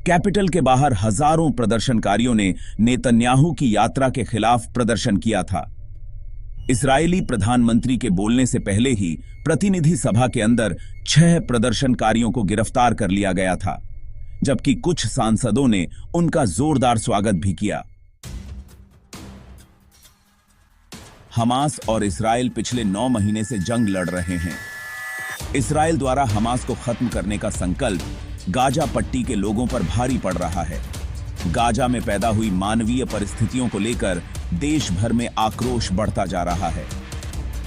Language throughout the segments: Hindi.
कैपिटल के बाहर हजारों प्रदर्शनकारियों ने नेतन्याहू की यात्रा के खिलाफ प्रदर्शन किया था। इस्राएली प्रधानमंत्री के बोलने से पहले ही प्रतिनिधि सभा के अंदर 6 प्रदर्शनकारियों को गिरफ्तार कर लिया गया था, जबकि कुछ सांसदों ने उनका जोरदार स्वागत भी किया। हमास और इस्राएल पिछले 9 महीने से जंग लड़ रहे हैं। इस्राएल द्वारा हमास को खत्म करने का संकल्प गाजा पट्टी के लोगों पर भारी पड़ रहा है। गाजा में पैदा हुई मानवीय परिस्थितियों को लेकर देश भर में आक्रोश बढ़ता जा रहा है।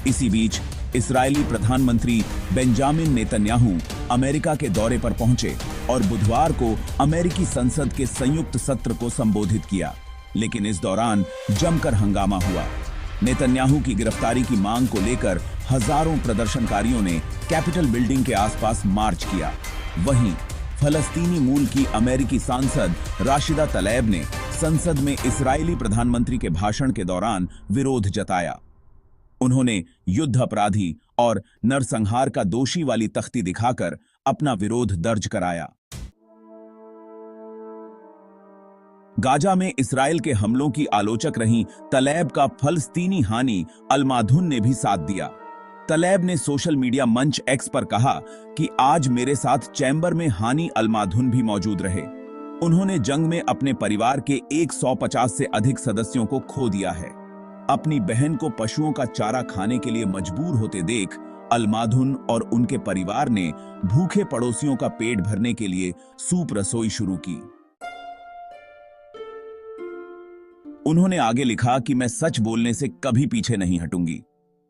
इसी बीच इस्राएली प्रधानमंत्री बेंजामिन नेतन्याहू अमेरिका के दौरे पर पहुंचे और बुधवार को अमेरिकी संसद के संयुक्त सत्र को संबोधित किया, लेकिन इस दौरान जमकर हंगामा हुआ। नेतन्याहू की गिरफ्तारी की मांग को लेकर हजारों प्रदर्शनकारियों ने कैपिटल बिल्डिंग के आसपास मार्च किया। वहीं फलस्तीनी मूल की अमेरिकी सांसद राशिदा तलैब ने संसद में इस्राएली प्रधानमंत्री के भाषण के दौरान विरोध जताया। उन्होंने युद्ध अपराधी और नरसंहार का दोषी वाली तख्ती दिखाकर अपना विरोध दर्ज कराया। गाजा में इस्राएल के हमलों की आलोचक रही तलैब का फलस्तीनी हानी अलमाधुन ने भी साथ दिया। तलैब ने सोशल मीडिया मंच एक्स पर कहा कि आज मेरे साथ चैम्बर में हानी अलमाधुन भी मौजूद रहे। उन्होंने जंग में अपने परिवार के 150 से अधिक सदस्यों को खो दिया है। अपनी बहन को पशुओं का चारा खाने के लिए मजबूर होते देख अलमाधुन और उनके परिवार ने भूखे पड़ोसियों का पेट भरने के लिए सूप रसोई शुरू की। उन्होंने आगे लिखा कि मैं सच बोलने से कभी पीछे नहीं हटूंगी।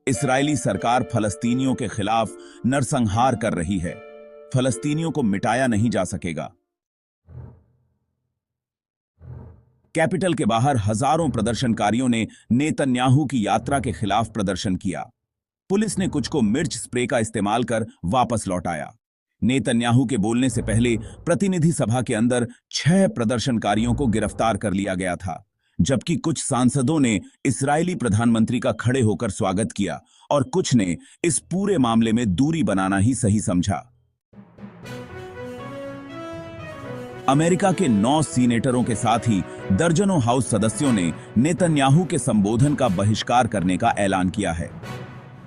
इस्राएली सरकार फलस्तीनियों के खिलाफ नरसंहार कर रही है। फलस्तीनियों को मिटाया नहीं जा सकेगा। कैपिटल के बाहर हजारों प्रदर्शनकारियों ने नेतन्याहू की यात्रा के खिलाफ प्रदर्शन किया। पुलिस ने कुछ को मिर्च स्प्रे का इस्तेमाल कर वापस लौटाया। नेतन्याहू के बोलने से पहले प्रतिनिधि सभा के अंदर 6 प्रदर्शनकारियों को गिरफ्तार कर लिया गया था, जबकि कुछ सांसदों ने इस्राएली प्रधानमंत्री का खड़े होकर स्वागत किया और कुछ ने इस पूरे मामले में दूरी बनाना ही सही समझा। अमेरिका के 9 सीनेटरों के साथ ही दर्जनों हाउस सदस्यों ने नेतन्याहू के संबोधन का बहिष्कार करने का ऐलान किया है।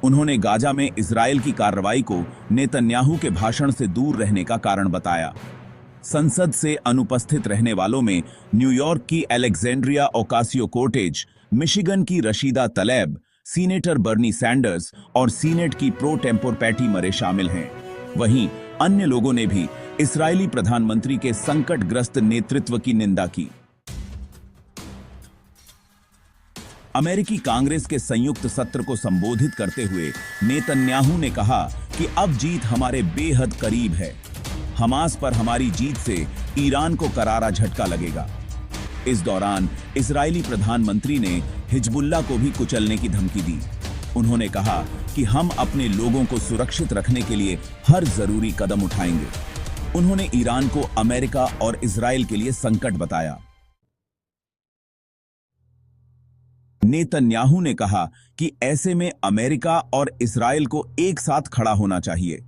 उन्होंने गाजा में इस्राएल की कार्रवाई को नेतन्याहू के भाषण से दूर रहने का कारण बताया। संसद से अनुपस्थित रहने वालों में न्यूयॉर्क की अलेक्जेंड्रिया ओकासियो-कोर्टेज, मिशिगन की रशीदा तलैब, सीनेटर बर्नी सैंडर्स और सीनेट की प्रो टेम्पोर पैटी मरे शामिल हैं। वहीं अन्य लोगों ने भी इस्राएली प्रधानमंत्री के संकटग्रस्त नेतृत्व की निंदा की। अमेरिकी कांग्रेस के संयुक्त सत्र को संबोधित करते हुए नेतन्याहू ने कहा कि अब जीत हमारे बेहद करीब है। हमास पर हमारी जीत से ईरान को करारा झटका लगेगा। इस दौरान इस्राएली प्रधानमंत्री ने हिजबुल्लाह को भी कुचलने की धमकी दी। उन्होंने कहा कि हम अपने लोगों को सुरक्षित रखने के लिए हर जरूरी कदम उठाएंगे। उन्होंने ईरान को अमेरिका और इस्राएल के लिए संकट बताया। नेतन्याहू ने कहा कि ऐसे में अमेरिका और इस्राएल को एक साथ खड़ा होना चाहिए।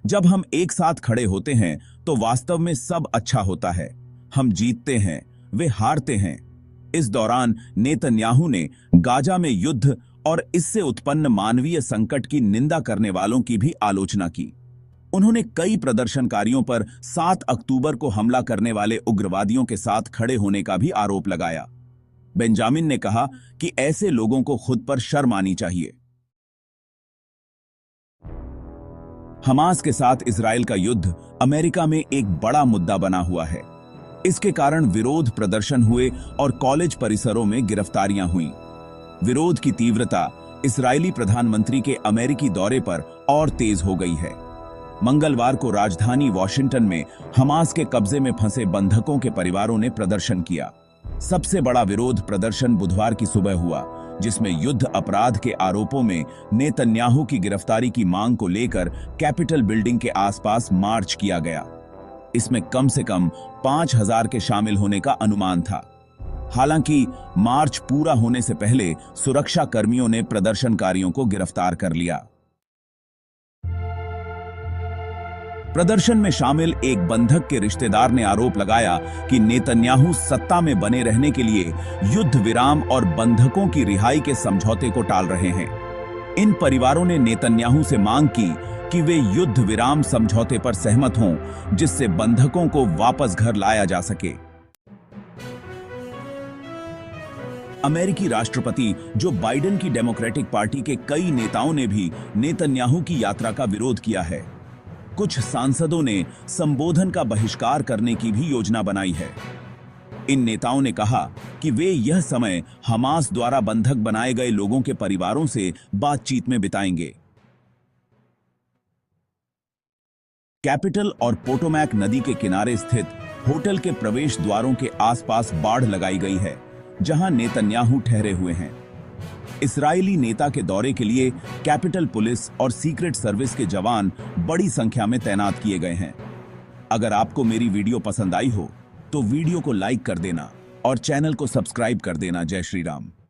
जब हम एक साथ खड़े होते हैं तो वास्तव में सब अच्छा होता है। हम जीतते हैं, वे हारते हैं। इस दौरान नेतन्याहू ने गाजा में युद्ध और इससे उत्पन्न मानवीय संकट की निंदा करने वालों की भी आलोचना की। उन्होंने कई प्रदर्शनकारियों पर 7 अक्टूबर को हमला करने वाले उग्रवादियों के साथ खड़े होने का भी आरोप लगाया। बेंजामिन ने कहा कि ऐसे लोगों को खुद पर शर्म आनी चाहिए। हमास के साथ इस्राएल का युद्ध अमेरिका में एक बड़ा मुद्दा बना हुआ है। इसके कारण विरोध प्रदर्शन हुए और कॉलेज परिसरों में गिरफ्तारियां हुईं। विरोध की तीव्रता इस्राएली प्रधानमंत्री के अमेरिकी दौरे पर और तेज हो गई है। मंगलवार को राजधानी वॉशिंगटन में हमास के कब्जे में फंसे बंधकों के परिवारों ने प्रदर्शन किया। सबसे बड़ा विरोध प्रदर्शन बुधवार की सुबह हुआ, जिसमें युद्ध अपराध के आरोपों में नेतन्याहू की गिरफ्तारी की मांग को लेकर कैपिटल बिल्डिंग के आसपास मार्च किया गया। इसमें कम से कम 5000 के शामिल होने का अनुमान था। हालांकि मार्च पूरा होने से पहले सुरक्षा कर्मियों ने प्रदर्शनकारियों को गिरफ्तार कर लिया। प्रदर्शन में शामिल एक बंधक के रिश्तेदार ने आरोप लगाया कि नेतन्याहू सत्ता में बने रहने के लिए युद्ध विराम और बंधकों की रिहाई के समझौते को टाल रहे हैं। इन परिवारों ने नेतन्याहू से मांग की कि वे युद्ध विराम समझौते पर सहमत हों, जिससे बंधकों को वापस घर लाया जा सके। अमेरिकी राष्ट्रपति जो बाइडेन की डेमोक्रेटिक पार्टी के कई नेताओं ने भी नेतन्याहू की यात्रा का विरोध किया है। कुछ सांसदों ने संबोधन का बहिष्कार करने की भी योजना बनाई है। इन नेताओं ने कहा कि वे यह समय हमास द्वारा बंधक बनाए गए लोगों के परिवारों से बातचीत में बिताएंगे। कैपिटल और पोटोमैक नदी के किनारे स्थित होटल के प्रवेश द्वारों के आसपास बाड़ लगाई गई है, जहां नेतन्याहू ठहरे हुए हैं। इस्राएली नेता के दौरे के लिए कैपिटल पुलिस और सीक्रेट सर्विस के जवान बड़ी संख्या में तैनात किए गए हैं। अगर आपको मेरी वीडियो पसंद आई हो तो वीडियो को लाइक कर देना और चैनल को सब्सक्राइब कर देना। जय श्री राम।